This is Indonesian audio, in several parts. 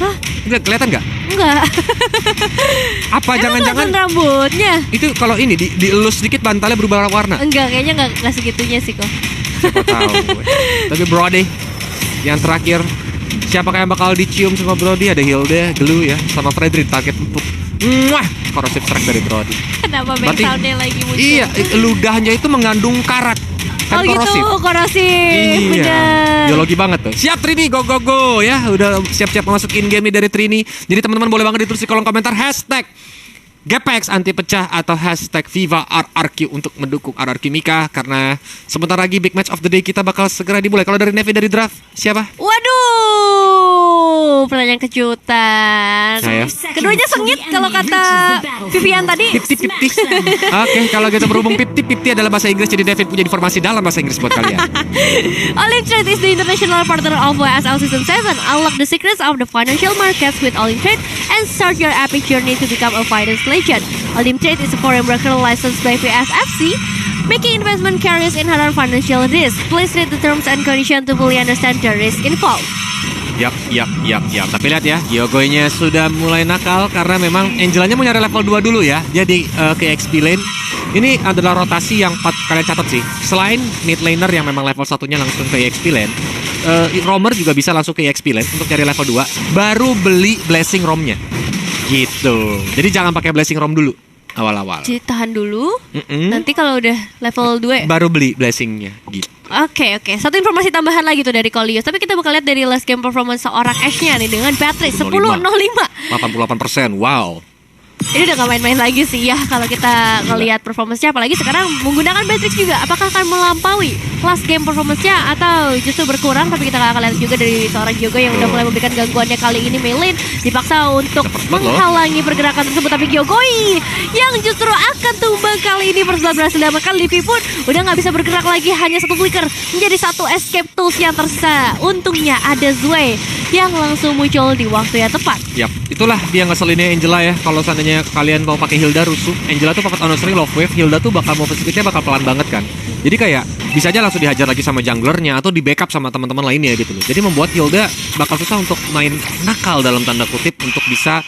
Hah? Kelihatan nggak? Enggak. Apa jangan-jangan rambutnya? itu kalau ini dielus sedikit bantalnya berubah warna? Enggak, kayaknya enggak segitunya sih kok. Siapa tahu gue. Tapi Brody yang terakhir, siapakah yang bakal dicium sama Brody? Ada Hilda, Glue ya, sama Frederick target empuk. Muah, corrosive strike dari Brody. Kenapa back soundnya lagi muncul? Iya, ludahnya itu mengandung karat. Kan korosif. Gitu, korosif. Iya, bener. biologi banget tuh. Siap Trini, go go go ya. Udah siap-siap masuk in game nih dari Trini. Jadi teman-teman boleh banget ditulis di kolom komentar hashtag GPX anti pecah atau hashtag Viva RRQ untuk mendukung RRQ Mika. Karena sebentar lagi big match of the day kita bakal segera dimulai. Kalau dari Nevi dari draft, siapa? Waduh, pertanyaan kejutan. Saya. Keduanya sengit kalau kata Vivian tadi. Pipti. Oke, kalau kita berhubung Pipti adalah bahasa Inggris. Jadi David punya informasi dalam bahasa Inggris buat kalian. Olim Trade is the international partner of YSL Season 7. Unlock the secrets of the financial markets with Olim Trade and start your epic journey to become a finance legend. Olim Trade is a foreign broker licensed by VSFC, making investment carries inherent financial risk. Please read the terms and conditions to fully understand the risk involved. Yap. Tapi lihat ya, Gyogoy-nya sudah mulai nakal karena memang Angelanya mau nyari level 2 dulu ya. Jadi ke XP lane. Ini adalah rotasi yang kalian catat sih. Selain mid laner yang memang level 1-nya langsung ke XP lane, roamer juga bisa langsung ke XP lane untuk cari level 2. Baru beli blessing romnya. Gitu. Jadi jangan pakai blessing rom dulu awal-awal. Jadi tahan dulu. Nanti kalau udah level 2 baru beli blessingnya gitu. Oke. Satu informasi tambahan lagi tuh dari Kolios. Tapi kita bakal lihat dari last game performance seorang Ashe-nya nih dengan Patrick 10-05. 88%. Wow. Ini udah gak main-main lagi sih ya kalau kita ngelihat performance-nya. Apalagi sekarang menggunakan Matrix juga. Apakah akan melampaui last game performance-nya atau justru berkurang? Tapi kita akan lihat juga dari seorang Gyogoy yang udah mulai memberikan gangguannya. Kali ini Meilin dipaksa untuk menghalangi pergerakan tersebut. Tapi Gyogoy yang justru akan tumbang kali ini berhasil diamankan. Livi pun udah gak bisa bergerak lagi. Hanya satu flicker menjadi satu escape tools yang tersisa. Untungnya ada Zwei yang langsung muncul di waktu yang tepat. Yap, itulah dia ngeselinnya Angela ya. Kalau seandainya kalian mau pakai Hilda rusuh, Angela tuh pakai Honestly Love Wave, Hilda tuh bakal movement speednya bakal pelan banget kan. Jadi kayak bisa aja langsung dihajar lagi sama junglernya atau di backup sama teman-teman lainnya gitu loh. Jadi membuat Hilda bakal susah untuk main nakal dalam tanda kutip untuk bisa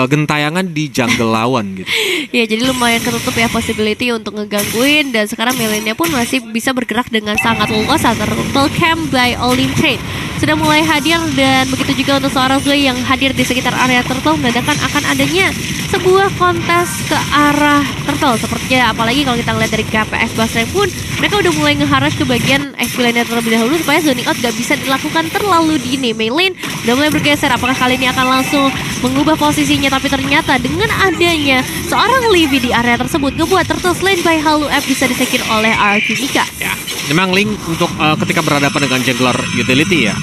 gentayangan di jungle lawan gitu. Ya, jadi lumayan ketutup ya possibility untuk ngegangguin. Dan sekarang Melinnya pun masih bisa bergerak dengan sangat luas. Turtle Camp by Olim Trade sudah mulai hadir, dan begitu juga untuk seorang Zoe yang hadir di sekitar area Turtle menandakan akan adanya sebuah kontes ke arah Turtle sepertinya. Apalagi kalau kita ngeliat dari KPX Basreng pun mereka udah mulai ngeharas ke bagian XP-nya terlebih dahulu supaya zoning out gak bisa dilakukan terlalu dini. Meilin udah mulai bergeser. Apakah kali ini akan langsung mengubah posisinya? Tapi ternyata dengan adanya seorang Livy di area tersebut ngebuat Turtle Lane by Halu F bisa disekir oleh RRQ Mika. Ya, memang Link untuk ketika berhadapan dengan jungler utility ya,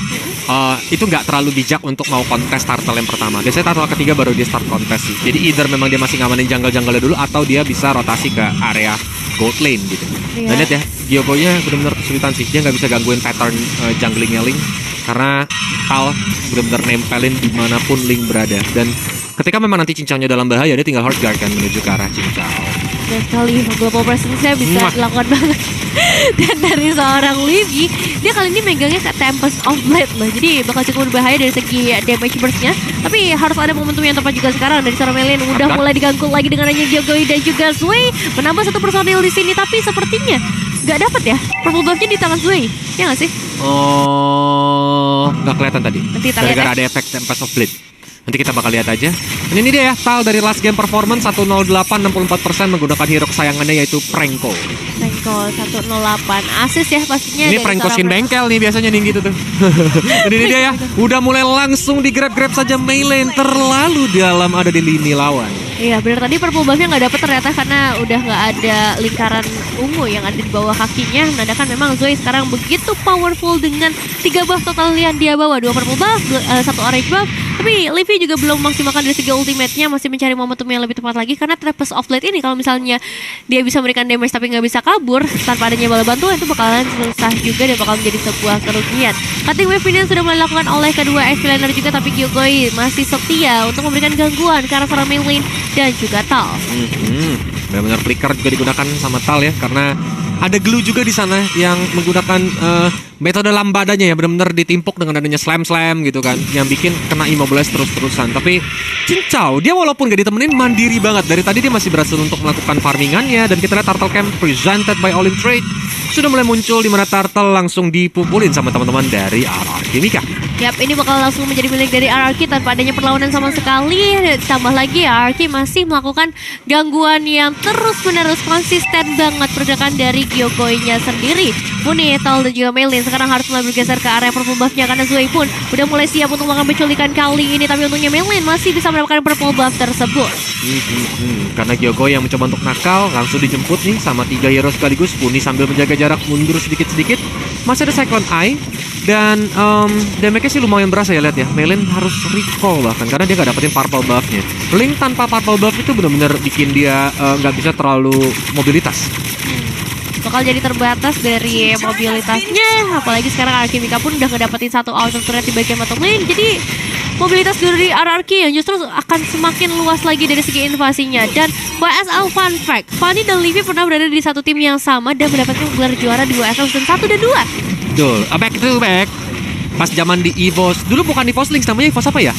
itu nggak terlalu bijak untuk mau kontes turtle yang pertama. Biasanya turtle ketiga baru dia start kontes sih. Jadi either memang dia masih ngamanin jungle-jungle dulu atau dia bisa rotasi ke area gold lane gitu. Dan lihat ya, Gyogoy-nya benar-benar kesulitan sih. Dia nggak bisa gangguin pattern junglingnya Link karena Tal benar-benar nempelin dimanapun Link berada. Dan ketika memang nanti cincangnya dalam bahaya, dia tinggal hard guard kan menuju ke arah cincang. Dan sekali global presence-nya bisa dilakukan banget. Dan dari seorang Livy, dia kali ini megangnya ke Tempest of Blade loh. Jadi bakal cukup berbahaya dari segi damage burst-nya. Tapi harus ada momentum yang tepat juga sekarang. Dari seorang Meilin udah mulai diganggu lagi dengan adanya Gyogoy dan juga Zwei menambah satu personil di sini. Tapi sepertinya gak dapat ya purple buff-nya di tangan Zwei. Ya gak sih? Oh, gak kelihatan tadi. Gara-gara ada efek Tempest of Blade. Nanti kita bakal lihat aja. Dan ini dia ya, Tal dari last game performance 108 64% menggunakan hero kesayangannya yaitu Pranko. Pranko 108 asis ya pastinya. Ini Pranko skin bengkel nih biasanya nih gitu tuh. Dan ini dia ya, udah mulai langsung digrab-grab saja Meilin, terlalu dalam ada di lini lawan. Iya benar, tadi purple buff-nya gak dapet ternyata karena udah gak ada lingkaran ungu yang ada di bawah kakinya. Menandakan memang Zoe sekarang begitu powerful dengan 3 buff total yang dia bawa. 2 purple buff, 1 orange buff. Tapi Livy juga belum maksimalkan dari segi ultimate-nya, masih mencari momentum yang lebih tepat lagi. Karena Tempest of Blade ini kalau misalnya dia bisa memberikan damage tapi gak bisa kabur tanpa adanya bala bantuan, itu bakalan susah juga dan bakal menjadi sebuah kerugian. Cutting wave ini sudah mulai dilakukan oleh kedua XP laner juga, tapi Gyogoy masih setia untuk memberikan gangguan ke arah seorang Meilin dan juga Tal. Benar-benar flicker juga digunakan sama Tal ya, karena ada Glue juga di sana yang menggunakan metode lambadanya ya benar-benar ditimpuk dengan adanya slam gitu kan, yang bikin kena immobilize terus-terusan. Tapi Cincau dia walaupun gak ditemenin mandiri banget, dari tadi dia masih berhasil untuk melakukan farmingannya. Dan kita lihat Turtle Camp presented by All In Trade sudah mulai muncul, di mana Turtle langsung dipukulin sama teman-teman dari RRQ Mika. Yap, ini bakal langsung menjadi milik dari RRQ tanpa adanya perlawanan sama sekali. Tambah lagi RRQ masih melakukan gangguan yang terus-menerus konsisten banget pergerakan dari Gyokoi-nya sendiri. Muni, Tal dan juga Meilin sekarang harus mulai bergeser ke area purple buff-nya karena Zoe pun udah mulai siap untuk melakukan penculikan kali ini. Tapi untungnya Meilin masih bisa mendapatkan purple buff tersebut. Karena Gyokoi yang mencoba untuk nakal langsung dijemput nih sama 3 hero sekaligus. Muni sambil menjaga jarak mundur sedikit-sedikit. Masih ada Cyclone Eye. Dan damage-nya sih lumayan berasa ya, lihat ya. Meilin harus recall bahkan karena dia gak dapetin purple buff-nya. Link tanpa purple buff itu benar-benar bikin dia gak bisa terlalu mobilitas. Bakal jadi terbatas dari mobilitasnya. Apalagi sekarang RRQ Mika pun udah ngedapetin satu outer turret di bagian bottom lane. Jadi mobilitas dari RRQ yang justru akan semakin luas lagi dari segi invasinya. Dan WSL fun fact, Fanny dan Livy pernah berada di satu tim yang sama dan mendapatkan gelar juara di WSL season 1 dan 2. Betul, back. Pas zaman di EVOS, dulu bukan EVOS Lynx, namanya EVOS apa ya?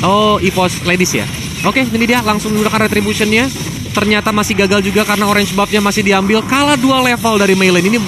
Oh, EVOS Ladies ya. Oke, ini dia langsung menggunakan retribution-nya. Ternyata masih gagal juga karena orange buff-nya masih diambil. Kalah 2 level dari Meilin. Ini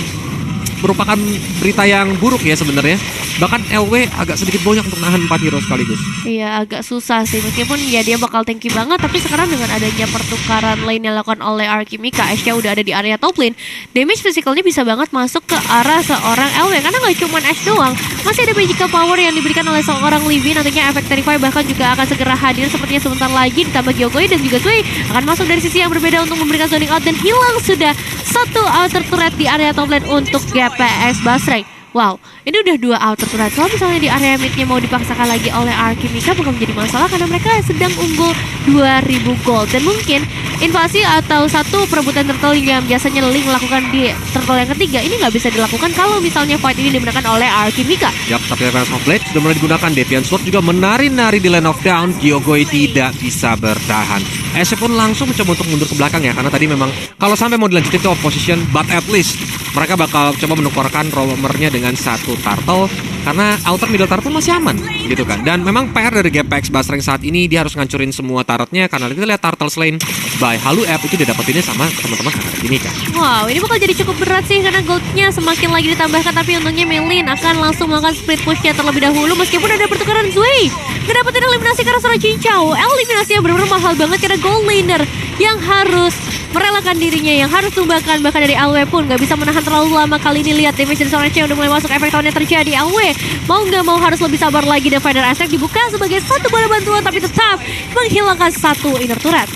merupakan berita yang buruk ya sebenarnya. Bahkan LW agak sedikit banyak untuk nahan 4 hero sekaligus. Iya, agak susah sih. Meskipun ya dia bakal tanky banget, tapi sekarang dengan adanya pertukaran lane yang dilakukan oleh RRQ Mika, Ashe udah ada di area top lane, damage physicalnya bisa banget masuk ke arah seorang LW. Karena nggak cuma Ashe doang, masih ada magical power yang diberikan oleh seorang Livy. Nantinya efek Terrify bahkan juga akan segera hadir sepertinya sebentar lagi. Ditambah Gyokoi dan juga Zoe akan masuk dari sisi yang berbeda untuk memberikan zoning out. Dan hilang sudah satu outer turret di area top lane untuk GPX Basreng. Wow, ini udah 2 outer turret. Kalau misalnya di area midnya mau dipaksakan lagi oleh RRQ Mika bukan menjadi masalah karena mereka sedang unggul 2000 gold. Dan mungkin invasi atau satu perebutan turtle yang biasanya Link lakukan di turtle yang ketiga ini nggak bisa dilakukan kalau misalnya fight ini dimenangkan oleh RRQ Mika. Yap, tapi Advance of Blade sudah mulai digunakan. Deviant Sword juga menari-nari di Land of Down. Gyokoi tidak bisa bertahan. Ashe pun langsung mencoba untuk mundur ke belakang ya, karena tadi memang kalau sampai mau dilanjutin ke opposition, but at least mereka bakal coba menukarkan roamernya dengan satu turtle, karena outer middle turtle masih aman gitu kan. Dan memang PR dari GPX Basreng saat ini, dia harus ngancurin semua turretnya, karena kita lihat turtle slain by Halu App itu didapetinnya sama teman-teman ini kan. Wow, ini bakal jadi cukup berat sih karena goldnya semakin lagi ditambahkan. Tapi untungnya Meilin akan langsung melakukan split pushnya terlebih dahulu meskipun ada pertukaran Zoe. Ngedapetin eliminasi karena seorang Cincau. Eliminasi yang benar-benar mahal banget karena gold laner yang harus merelakan dirinya, yang harus tumbangkan. Bahkan dari Alwe pun gak bisa menahan terlalu lama. Kali ini lihat damage dari seorang Chen udah mulai masuk, efek tahun yang terjadi. Alwe mau gak mau harus lebih sabar lagi, dan Finder Aspect dibuka sebagai satu bola bantuan tapi tetap menghilangkan satu inner turret.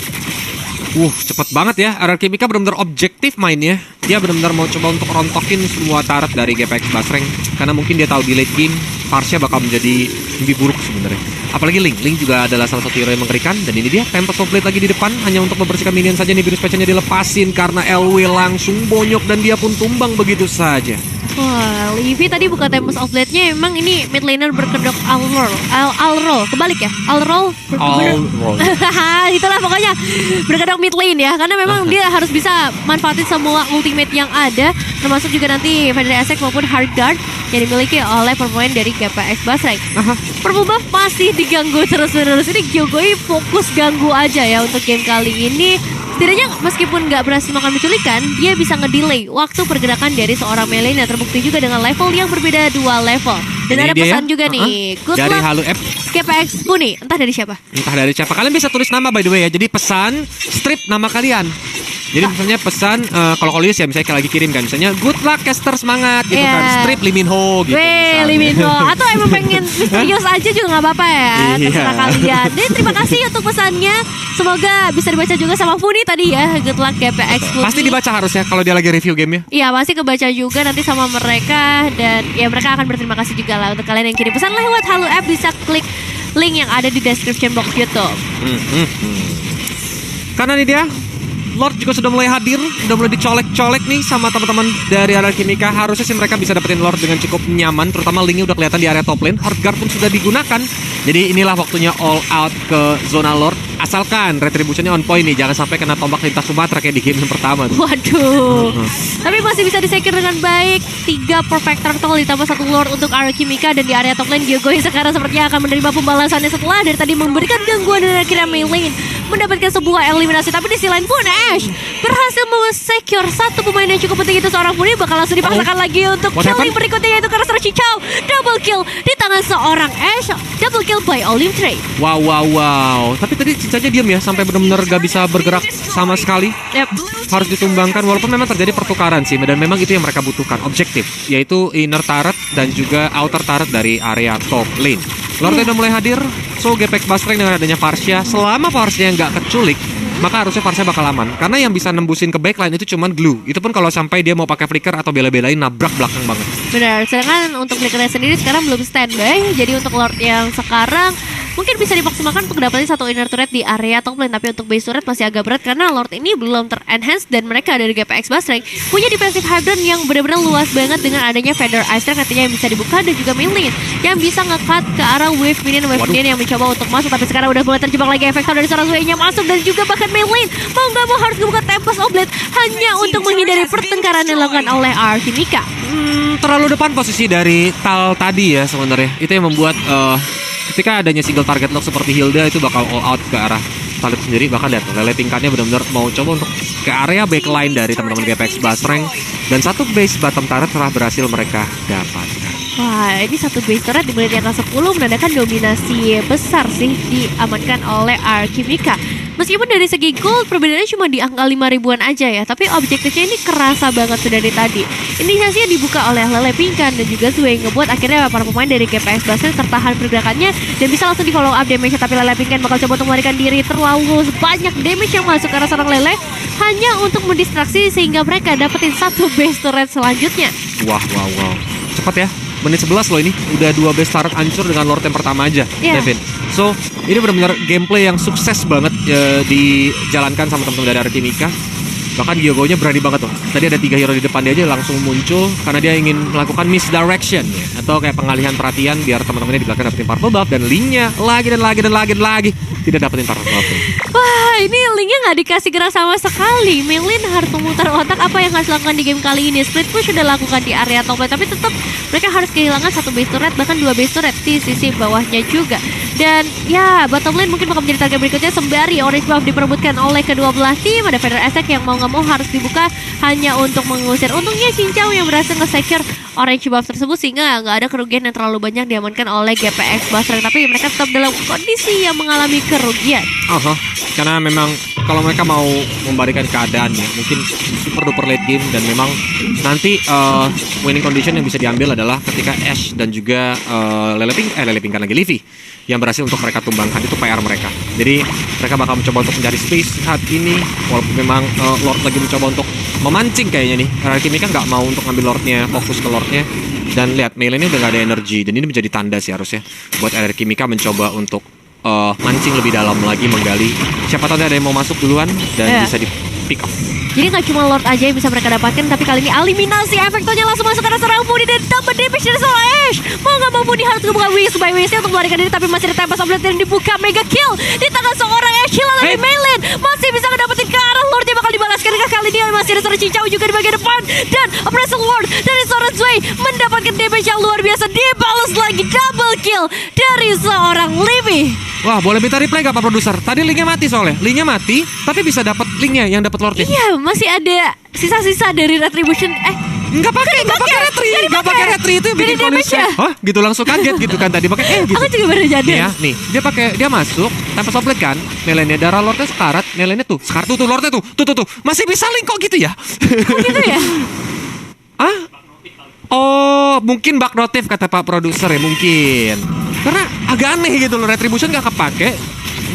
Cepet banget ya. RRQ Mika benar-benar objektif mainnya. Dia benar-benar mau coba untuk rontokin semua turret dari GPX Basreng, karena mungkin dia tahu di late game Parsha bakal menjadi lebih buruk sebenarnya. Apalagi Link juga adalah salah satu hero yang mengerikan. Dan ini dia Tempest of Blade lagi di depan, hanya untuk membersihkan minion saja. Nih virus patch-nya dilepasin karena LW langsung bonyok dan dia pun tumbang begitu saja. Wah, Livy tadi buka Tempest of Blade-nya, emang ini mid laner berkedok all-roll. Kebalik ya? All-roll. Itulah pokoknya berkedok mid lane ya. Karena memang dia harus bisa manfaatin semua ultimate yang ada, termasuk juga nanti Finder Aspect maupun Hard Guard yang dimiliki oleh pemain dari GPX Basreng. Purple buff masih diganggu terus-menerus. Ini Gyokoi fokus ganggu aja ya untuk game kali ini. Setidaknya meskipun nggak berhasil makan penculikan, dia bisa ngedelay waktu pergerakan dari seorang melee yang terbukti juga dengan level yang berbeda 2 level. Dan ini ada pesan ya? Juga nih, good dari luck Halu App GPX Puni. Entah dari siapa. Kalian bisa tulis nama by the way ya. Jadi pesan strip nama kalian. Jadi misalnya pesan kalau Kolius ya misalnya lagi kirim kan, misalnya good luck caster semangat gitu kan, strip Liminho gitu. Liminho. Atau emang pengen misterius aja juga nggak apa-apa ya, terserah kalian. Dan terima kasih untuk pesannya. Semoga bisa dibaca juga sama Funi tadi ya. Good luck GPX Funi. Pasti dibaca harusnya kalau dia lagi review game ya. Iya pasti kebaca juga nanti sama mereka. Dan ya mereka akan berterima kasih juga lah untuk kalian yang kirim pesan lewat Halu App. Bisa klik link yang ada di description box YouTube. Karena ini dia Lord juga sudah mulai hadir, sudah mulai dicolek-colek nih sama teman-teman dari RRQ Mika. Harusnya sih mereka bisa dapetin Lord dengan cukup nyaman, terutama Linknya udah kelihatan di area top lane. Hard Guard pun sudah digunakan Jadi inilah waktunya all out ke zona Lord. Asalkan retributionnya on point nih, jangan sampai kena tombak lintas Sumatera kayak di game yang pertama tuh. Waduh. Tapi masih bisa disecure dengan baik. 3 perfect turtle ditambah 1 Lord untuk Alchemica. Dan di area top lane Gyogo yang sekarang sepertinya akan menerima pembalasannya setelah dari tadi memberikan gangguan dan akhirnya Mei lane mendapatkan sebuah eliminasi. Tapi di sisi lain pun Ashe berhasil secure 1 pemain yang cukup penting, itu seorang Fury. Bakal langsung dipaksakan lagi untuk killing berikutnya, yaitu karena Sora Cicau. Double kill di tangan seorang Ashe. Double kill by Olim Trade. Wow. Tapi tadi cicanya diam ya, sampai benar-benar gak bisa bergerak sama sekali. Yep. Harus ditumbangkan, walaupun memang terjadi pertukaran sih. Dan memang itu yang mereka butuhkan, objektif, yaitu inner turret dan juga outer turret dari area top lane. Lordnya udah mulai hadir. So Gepek Bastreng dengan adanya Varsha, selama Varsha nggak keculik, maka harusnya Varsha bakal aman. Karena yang bisa nembusin ke backline itu cuman glue. Itu pun kalau sampai dia mau pakai flicker atau bela-belain nabrak belakang banget. Benar, sedangkan untuk flickernya sendiri sekarang belum standby. Jadi untuk Lord yang sekarang mungkin bisa dimaksimalkan untuk dapetin 1 inner turret di area top lane. Tapi untuk base turret masih agak berat karena Lord ini belum ter-enhance. Dan mereka dari GPX Bastreng punya defensive hydran yang benar-benar luas banget dengan adanya Feather Ice Strike nantinya yang bisa dibuka. Dan juga main lane yang bisa nge-cut ke arah wave minion yang mencoba untuk masuk. Tapi sekarang udah mulai terjebak lagi efektor dari seorang Zway-nya masuk. Dan juga bahkan main lane mau gak mau harus membuka Tempest Oblate hanya untuk menghindari pertengkaran yang dilakukan oleh Alchemica. Terlalu depan posisi dari Tal tadi ya sebenarnya. Itu yang membuat ketika adanya single target lock seperti Hilda itu bakal all out ke arah Talib sendiri. Bahkan lihat Lele tingkatnya benar-benar mau coba untuk ke area backline dari teman-teman GPX Bastreng. Dan 1 base bottom turret telah berhasil mereka dapatkan. Wah, ini 1 base turret di menit yang ke-10 menandakan dominasi besar sih diamankan oleh Alchemica. Meskipun dari segi gold perbedaannya cuma di angka 5 ribuan aja ya, tapi objektifnya ini kerasa banget sudah dari tadi. Inisiasinya dibuka oleh Lele Pingkan dan juga Zway yang ngebuat akhirnya para pemain dari GPX Bastreng tertahan pergerakannya dan bisa langsung di follow up damage. Tapi Lele Pingkan bakal coba untuk melarikan diri, terlalu banyak damage yang masuk ke arah seorang Lele hanya untuk mendistraksi sehingga mereka dapetin 1 base turret selanjutnya. Wow. Cepat ya. Menit 11 loh ini. Udah 2 base turret hancur dengan Lord yang pertama aja, Devin. So, ini benar-benar gameplay yang sukses banget dijalankan sama teman-teman dari Alchemica. Bahkan Gyogo-nya berani banget tuh. Tadi ada 3 hero di depan dia aja langsung muncul karena dia ingin melakukan misdirection ya, atau kayak pengalihan perhatian biar teman-temannya di belakang dapetin purple buff. Dan Link-nya lagi tidak dapetin purple buff. Wah, ini Link-nya nggak dikasih gerak sama sekali. Melin harus memutar otak apa yang harus dilakukan di game kali ini. Split push sudah lakukan di area top lane, tapi tetap mereka harus kehilangan 1 base turret, bahkan 2 base turret di sisi bawahnya juga. Dan ya, bottom lane mungkin bakal menjadi target berikutnya sembari orange buff diperebutkan oleh kedua belah tim. Ada Feather Attack yang mau nggak mau harus dibuka hanya untuk mengusir. Untungnya Cincau yang berhasil nge-secure orange buff tersebut sehingga nggak ada kerugian yang terlalu banyak diamankan oleh GPX Bastreng. Tapi mereka tetap dalam kondisi yang mengalami kerugian. Karena memang kalau mereka mau membalikan keadaan ya, mungkin super duper late game. Dan memang nanti winning condition yang bisa diambil adalah ketika Ashe dan juga Lele Pingkan lagi Livy yang berhasil untuk mereka tumbangkan. Itu PR mereka. Jadi mereka bakal mencoba untuk mencari space saat ini. Walaupun memang Lord lagi mencoba untuk memancing kayaknya nih. Karena Kimi kan nggak mau untuk ngambil Lordnya, fokus ke Lordnya. Dan lihat Melee ini udah gak ada energi. Dan ini menjadi tanda sih harusnya buat Alchemica mencoba untuk mancing lebih dalam lagi, menggali. Siapa tahu ada yang mau masuk duluan dan bisa di pick off. Jadi gak cuma Lord aja yang bisa mereka dapatkan, tapi kali ini eliminasi efektornya langsung masuk ke arah seorang Fury dan dapat damage dari seorang Ashe. Mau gak mau Fury harus membuka Wiz by Wiz untuk melarikan diri, tapi masih ada Tempest Oblate yang dibuka. Mega kill di tangan seorang Ashe. Lalu di Meilin masih bisa ngedapetin ke arah Lord yang bakal dibalaskan. Kali ini masih ada seorang Cincau juga di bagian depan. Dan Oppressor Ward dari seorang Zway mendapatkan damage yang luar biasa. Dibalas lagi double kill dari seorang Livy. Wah, boleh minta replay gak Pak Produser? Tadi linknya mati soalnya. Linknya mati, tapi bisa dapat linknya yang dapat Lordnya. Iya, masih ada sisa-sisa dari Retribution. Nggak pakai retri itu yang bikin kondisinya. Hah? Gitu langsung kaget gitu kan tadi pakai gitu. Aku juga baru jadi. Nih, dia masuk tanpa soplet kan. Melennya darah Lordnya sekarat, Melennya tuh Lordnya tuh. Masih bisa link kok gitu ya? Oh gitu ya? Oh, mungkin bug notif kata Pak Produser ya, mungkin. Karena agak aneh gitu loh, Retribution gak kepake,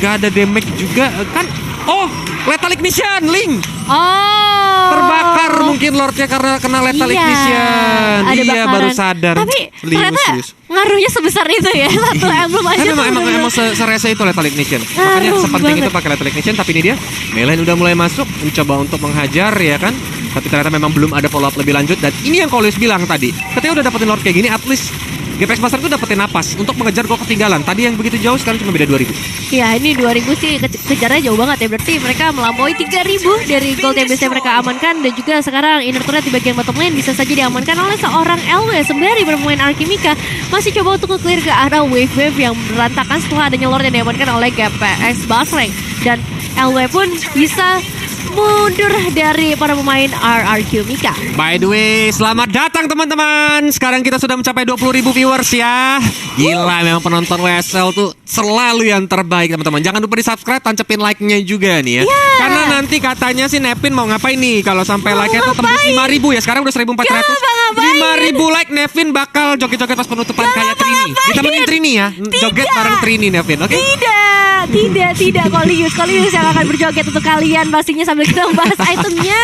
gak ada damage juga kan. Oh, Lethal Ignition, Link. Oh, terbakar mungkin Lordnya karena kena Lethal Ignition. Iya, baru sadar. Tapi ternyata ngaruhnya sebesar itu ya. Satu emblem aja. Emang serese itu Lethal Ignition. Makanya sepenting itu pakai Lethal Ignition. Tapi ini dia, Melee udah mulai masuk, mencoba untuk menghajar ya kan. Tapi ternyata memang belum ada follow up lebih lanjut. Dan ini yang Kolis bilang tadi, ketika udah dapetin Lord kayak gini, at least GPX Buster tuh dapetin napas untuk mengejar gol ketinggalan. Tadi yang begitu jauh, sekarang cuma beda 2000. Ya ini 2000 sih kejarnya jauh banget ya. Berarti mereka melampaui 3000 dari gold yang biasanya mereka amankan. Dan juga sekarang inner turret di bagian bottom lane bisa saja diamankan oleh seorang LW. Sembari bermain Alchemica masih coba untuk nge-clear ke arah wave-wave yang berantakan setelah adanya Lord yang diamankan oleh GPX Buster. Dan LW pun bisa mundur dari para pemain RRQ Mika. By the way, selamat datang teman-teman. Sekarang kita sudah mencapai 20.000 viewers ya. Gila, memang penonton WSL tuh selalu yang terbaik teman-teman. Jangan lupa di subscribe, tancepin like-nya juga nih ya. Karena nanti katanya si Nevin mau ngapain nih kalau sampai like-nya tuh tembus 5.000 ya. Sekarang udah 1.400. 5.000 like Nevin bakal joget-joget pas penutupan kayak Trini. Ditemenin Trini ya. Joget bareng Trini Nevin, oke? Tidak Kolius yang akan berjoget untuk kalian pastinya sambil kita membahas itemnya.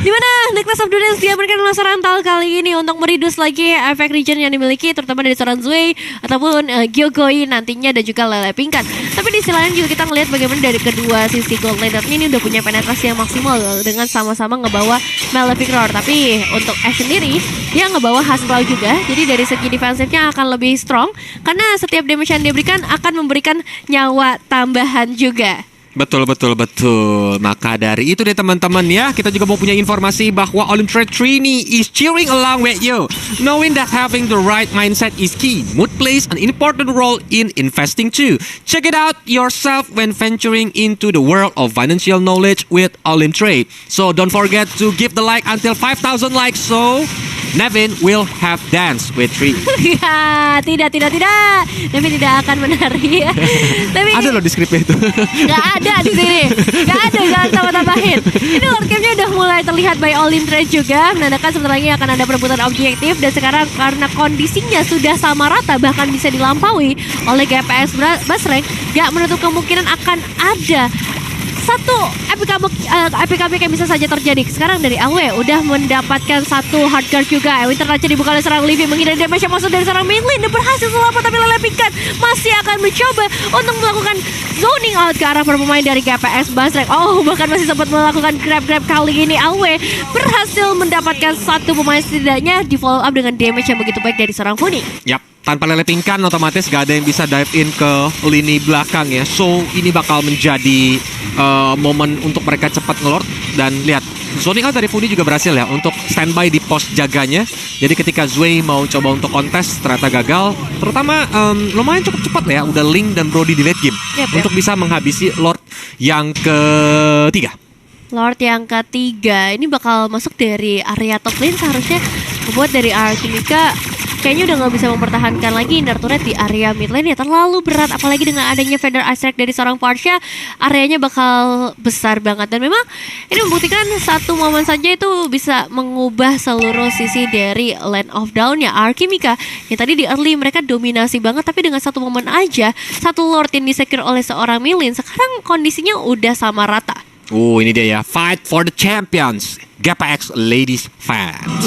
Dimana Necklace of Dunes diamankan oleh seorang Tal kali ini untuk meridus lagi efek regen yang dimiliki terutama dari seorang Zwei ataupun Gyogoi nantinya dan juga Lele Pingkan. Tapi di sisi lain juga kita ngelihat bagaimana dari kedua sisi gold laner ini udah punya penetrasi yang maksimal dengan sama-sama ngebawa Malefic Roar. Tapi untuk Ash sendiri dia ngebawa Hasbro juga. Jadi dari segi defensifnya akan lebih strong karena setiap damage yang dia berikan akan memberikan nyawa tambahan juga. Betul. Maka dari itu deh teman-teman ya, kita juga mau punya informasi bahwa Olymtrade Trini is cheering along with you. Knowing that having the right mindset is key. Mood plays an important role in investing too. Check it out yourself when venturing into the world of financial knowledge with Olymtrade. So don't forget to give the like until 5,000 likes so Nevin will have dance with Tri. Ya, tidak. Nevin tidak akan menari. Tapi ada loh di skripnya itu. Gak ada di sini. Gak ada, jangan tambah-tambahin. Ini Lord Camp-nya udah mulai terlihat by Olymtrade juga, menandakan sebentar lagi akan ada perebutan objektif. Dan sekarang karena kondisinya sudah sama rata, bahkan bisa dilampaui oleh GPX Buster, gak menutup kemungkinan akan ada satu epic comeback yang bisa saja terjadi. Sekarang dari LW udah mendapatkan satu hard guard juga. Winter Raja dibuka oleh seorang Livy, menghindari damage yang masuk dari seorang main lane dan berhasil selamat. Tapi Lele Pingkan masih akan mencoba untuk melakukan zoning out ke arah para pemain dari GPX Buster. Oh, bahkan masih sempat melakukan grab kali ini. LW berhasil mendapatkan satu pemain setidaknya di follow up dengan damage yang begitu baik dari seorang Funi. Yap. Tanpa Lele Pingkan otomatis gak ada yang bisa dive in ke lini belakang ya. So ini bakal menjadi momen untuk mereka cepat ngelord. Dan lihat, zoning out dari Funi juga berhasil ya untuk standby di pos jaganya. Jadi ketika Zwei mau coba untuk kontes ternyata gagal. Terutama lumayan cukup cepat ya. Udah Link dan Brody di late game untuk bisa menghabisi Lord yang ketiga. Lord yang ketiga ini bakal masuk dari area top lane. Seharusnya membuat dari Alchemica kayaknya udah gak bisa mempertahankan lagi inner turret di area mid lane ya. Terlalu berat, apalagi dengan adanya Feather Ice Strike dari seorang Portia, areanya bakal besar banget. Dan memang ini membuktikan satu momen saja itu bisa mengubah seluruh sisi dari Land of Dawn ya Alchemica. Yang tadi di early mereka dominasi banget, tapi dengan satu momen aja, satu Lord yang disecure oleh seorang Milin, sekarang kondisinya udah sama rata. Ini dia ya, fight for the champions, GPX Ladies Fans.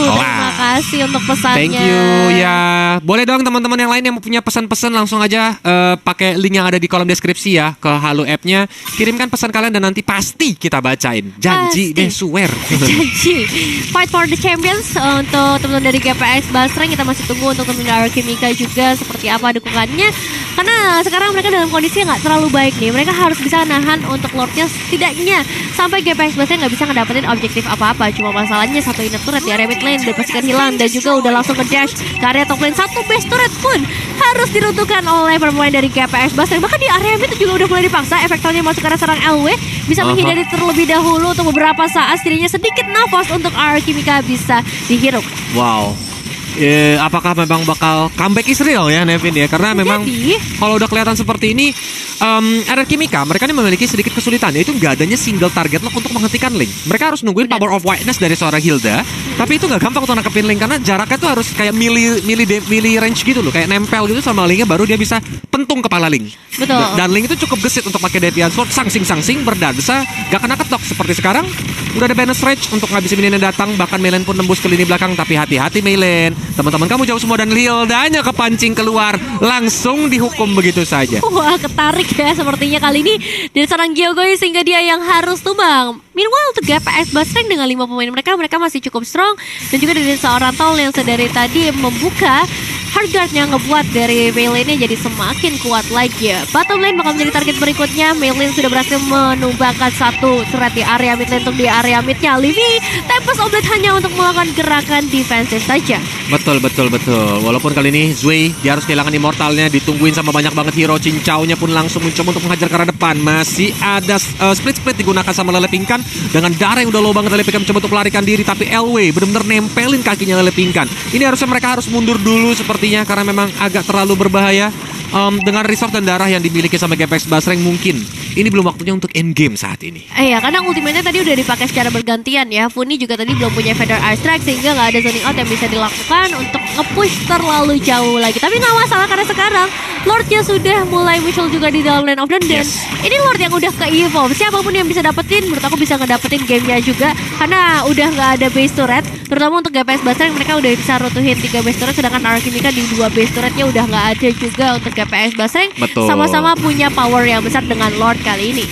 Terima kasih untuk pesannya. Thank you ya. Boleh dong teman-teman yang lain yang punya pesan-pesan langsung aja pakai link yang ada di kolom deskripsi ya ke Halo app-nya. Kirimkan pesan kalian dan nanti pasti kita bacain. Janji deh, swear. Janji. Fight for the champions untuk teman-teman dari GPX Buster. Kita masih tunggu untuk teman-teman Alchemica juga seperti apa dukungannya. Karena sekarang mereka dalam kondisi yang gak terlalu baik nih. Mereka harus bisa nahan untuk Lordnya setidaknya sampai GPX Buster gak bisa ngedapetin objektif apa-apa. Cuma masalahnya satu inner turret di area mid lane udah pastikan hilang. Dan juga udah langsung ke dash ke area top lane. Satu base turret pun harus diruntuhkan oleh pemain dari GPX Buster. Bahkan di area mid itu juga udah mulai dipaksa. Efektornya masuk ke arah serang LW. Bisa menghindari terlebih dahulu untuk beberapa saat. Setidaknya sedikit nafas untuk Alchemica bisa dihirup. Wow. Apakah memang bakal comeback Israel ya Nevin ya? Karena memang kalau udah kelihatan seperti ini Alchemica mereka ini memiliki sedikit kesulitan, yaitu gak adanya single target lock untuk menghentikan Link. Mereka harus nungguin power of whiteness dari seorang Hilda. Tapi itu gak gampang untuk nangkepin Link karena jaraknya tuh harus kayak milli range gitu loh, kayak nempel gitu sama Linknya baru dia bisa pentung kepala Link. Betul. Dan Link itu cukup gesit untuk pakai Defiant Sword, sangsing berdansa, gak kena ketok seperti sekarang. Udah ada Banner Rage untuk ngabisin minion yang datang, bahkan Melen pun nembus ke lini belakang. Tapi hati-hati Melen, teman-teman kamu jauh semua dan Hildanya kepancing keluar, langsung dihukum begitu saja. Wah, ketarik ya sepertinya kali ini dari seorang Gyogoi sehingga dia yang harus tumbang. Meanwhile untuk GPX Basreng dengan 5 pemain mereka masih cukup strong. Dan juga dari seorang Tol yang sedari tadi membuka hardguardnya, ngebuat dari Meilin jadi semakin kuat lagi. Bottom lane bakal menjadi target berikutnya. Meilin sudah berhasil menumbangkan satu threat di area mid lane. Untuk di area midnya Livy, Tempest Oblate hanya untuk melakukan gerakan defensif saja. Betul. Walaupun kali ini Zui dia harus kehilangan immortalnya, ditungguin sama banyak banget hero. Cincaunya pun langsung mencoba untuk menghajar ke arah depan. Masih ada split digunakan sama Lele Pingkan. Dengan darah yang udah low banget, Lele Pingkan mencoba untuk melarikan diri, tapi LW benar-benar nempelin kakinya Lele Pingkan. Ini harusnya mereka harus mundur dulu sepertinya, karena memang agak terlalu berbahaya. Dengan resource dan darah yang dimiliki sama GPX Basreng, mungkin ini belum waktunya untuk endgame saat ini. Iya, karena ultimate-nya tadi udah dipakai secara bergantian ya. Funi juga tadi belum punya Feather Eye Strike, sehingga nggak ada zoning out yang bisa dilakukan untuk nge-push terlalu jauh lagi. Tapi nggak masalah, karena sekarang Lordnya sudah mulai muncul juga di dalam lane of the dan ini Lord yang udah ke-evolve. Siapapun yang bisa dapetin, menurut aku bisa ngedapetin gamenya juga, karena udah nggak ada base turret. Terutama untuk GPX Basreng, mereka udah bisa rutuhin 3 base turret, sedangkan Alchemika di 2 base turretnya udah nggak ada juga untuk GPX Basreng. Betul. Sama-sama punya power yang besar dengan Lord kali ini.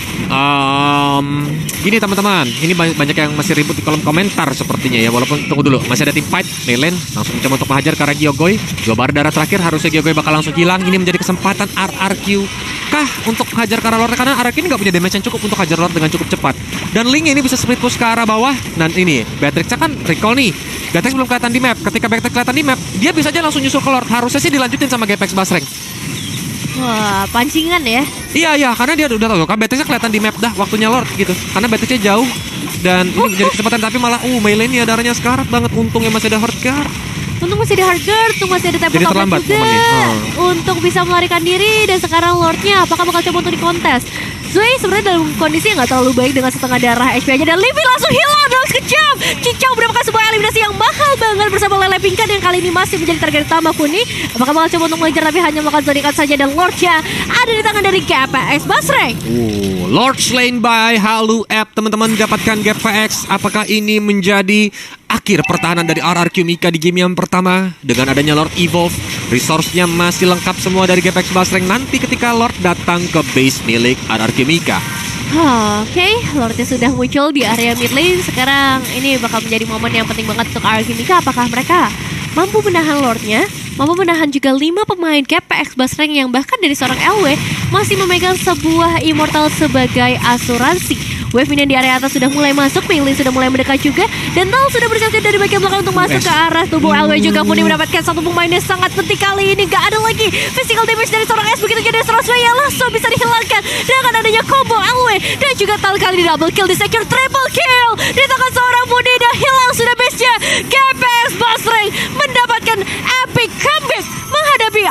Gini teman-teman, ini banyak yang masih ribut di kolom komentar sepertinya ya. Walaupun tunggu dulu, masih ada tim fight. Meilin langsung mencoba untuk menghajar ke arah Gyokoi. 2 bar darah terakhir, harusnya Gyokoi bakal langsung hilang. Ini menjadi kesempatan RRQ kah untuk hajar ke arah Lord, karena RRQ ini nggak punya damage yang cukup untuk hajar Lord dengan cukup cepat. Dan Link ini bisa split push ke arah bawah. Dan ini Beatrix kan recall nih. Beatrix belum kelihatan di map. Ketika Beatrix kelihatan di map, dia bisa aja langsung nyusul ke Lord. Harusnya sih dilanjutin sama GPX Basreng. Wah, pancingan ya. Iya, karena dia udah tahu kan Beatrixnya kelihatan di map dah waktunya Lord gitu. Karena Beatrixnya jauh dan ini menjadi kesempatan, tapi malah Meilin ya darahnya sekarat banget. Untungnya masih ada hardguard. Untung masih ada hardguard, untung masih ada tempat terlambat juga momennya. untuk bisa melarikan diri. Dan sekarang Lordnya apakah bakal coba untuk dikontes? Zui sebenarnya dalam kondisi yang gak terlalu baik dengan setengah darah HP aja, dan Livy langsung hilang dalam sekejap. Cincau mendapatkan sebuah eliminasi yang mahal banget bersama Lele Pingkan yang kali ini masih menjadi target utama Funi. Apakah bakal coba untuk mengejar, tapi hanya melakukan zonikan saja, dan Lordnya ada di tangan dari GPX Basreng. Lord slain by Halu App, teman-teman, dapatkan GPX. Apakah ini menjadi akhir pertahanan dari RRQ Mika di game yang pertama? Dengan adanya Lord Evolve, resource-nya masih lengkap semua dari GPX Basreng nanti ketika Lord datang ke base milik RRQ Mika. Oke, Lordnya sudah muncul di area mid lane. Sekarang ini bakal menjadi momen yang penting banget untuk RRQ Mika. Apakah mereka mampu menahan Lordnya? Mampu menahan juga 5 pemain GPX Basreng yang bahkan dari seorang LW masih memegang sebuah immortal sebagai asuransi. Wave minion di area atas sudah mulai masuk, Meilin sudah mulai mendekat juga, dan Tal sudah bersiap-siap dari bagian belakang untuk masuk ke arah tubuh LW juga. Puni mendapatkan satu pemain yang sangat penting kali ini. Gak ada lagi physical damage dari seorang S, begitu juga dari seorang Sway yang langsung bisa dihilangkan dengan adanya combo LW. Dan juga Tal kali ini double kill, di secure triple kill di tangan seorang Puni, dan hilang sudah base-nya. GPX Basreng mendapatkan epic comeback menghadapi